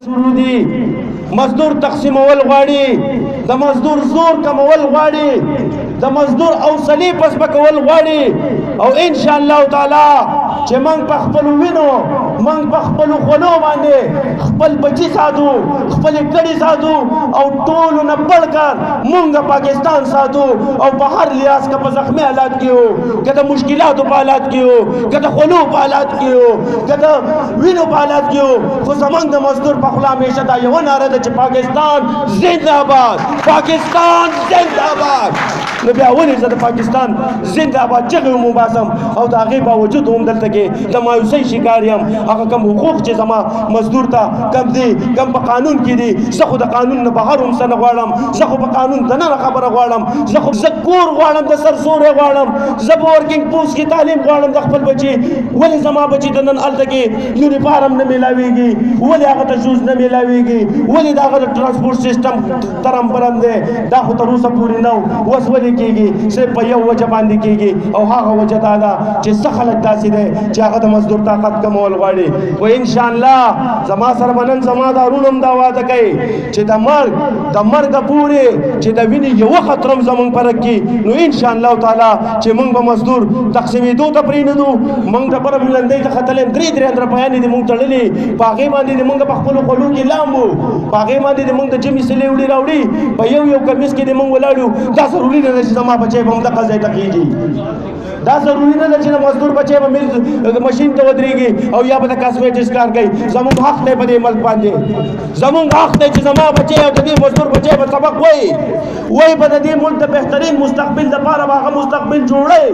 سرودي مزدور تقسیمول غواړي د مزدور زور کمول غواړي د مزدور اوصلې پس بکول غواړي او ان شاء الله تعالی چې موږ په خپل وینو موږ په خپل خلو باندې خپل بچي ساتو خپل کړي ساتو او ټول نه بڑکر موږ پاکستان ساتو او په هر لیاس کا په زخمي حالات کې هو کله مشکلاتو په حالات کې هو کله خلو په حالات کې هو کله وینو په حالات کې هو خو زمونږ د مزدور په خلا همیشه دا یو ناره ده چې پاکستان زنده باد پاکستان زنده باد نو بیا ولې زه د پاکستان زنده باد چغې ومباسم او د هغې باوجود هم دلته کې د مایوسۍ شکار یم هغه کم حقوق چې زما مزدور ته کم دي کم په قانون کې دي زه خو د قانون نه بهر هم څه نه غواړم زه خو په قانون دننه خبره غواړم زه کور غواړم د سرسوری غواړم زه په ورکینګ پوسټ کې تعلیم غواړم د خپل بچي ولې زما بچي د نن هلته کې یونیفارم نه میلاویږي ولې هغه ته شوز نه میلاویږي ولې د هغه د ټرانسپورټ سیسټم ترم برم دی دا خو تر اوسه پورې نه و اوس ولې کېږي صرف په یو وجه باندې کېږي او هغه وجه دا ده چې څه خلک داسې دی چې هغه د مزدور طاقت کمول غواړي و انشاءالله زما سره به نن زما دا ورونه هم دا واده کوي چې د مرګه پورې چې د وینې یوه خطره هم زموږ په رګ کې نو انشاءالله تعالی چې موږ به مزدور تقسیمېدو ته پرېنږدو موږ ډبره بلندۍ ته ختلې درې اندرپیانې دې موږ تړلې په هغې باندې دې موږ په خپلو خولو کې لامبو په هغې باندې دې موږ د جمعې سلې وړي راوړي په یو کمیس کې دې موږ ولاړ یو دا ضروري نه ده چې زما بچی به همدغه ځای ته خېږي دا ضروري نه ده چې د مزدور بچی به مشین ته ودرېږي او یا به د کاسمیټکس کار کوي زموږ حق دی په دې ملک باندې زموږ حق دی چې زما بچی او د دې مزدور بچی به سبق وایي به د دې ملک د بهترین مستقبل دپاره به هغه مستقبل جوړی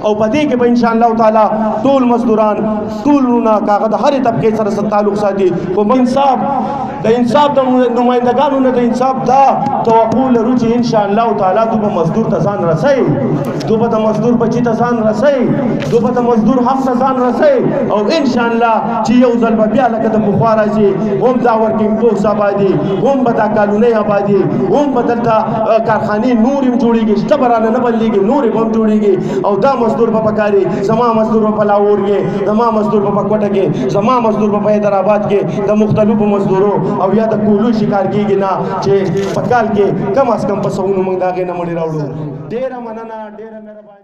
او په دې کې به ان شاء الله تعالی ټول مزدوران ټول ورونه کاغه د هرې طبقې سره تعلق ساتي خو انصاف د نمایندګانو نه د انصاف دا توقع لرو چې ان شاء الله تعالی دوی به مزدور ته ځان رسوي دوی به د مزدور بچي ته ځان رسوي دوی به د مزدور حق ته ځان رسوي او ان شاء الله چې یو ځل به بیا لکه د پخوا راځي هم دا ورکینګ پوسټ آبادي هم به دا کالونۍ آبادي هم به دلته کارخانې نور هم جوړېږي شته به رانه نه بدلېږي نور به هم جوړېږي او دا مزدور په پکاري زما مزدور په لاهور کې زما مزدور په کوټه کې زما مزدور په حیدرآباد کې د مختلفو مزدورو او یا د کولو شکار کېږي نه چې په کال کې کم از کم په سوونو موږ د هغې نه مړي راوړو ډېره مننه ډېره مهرباني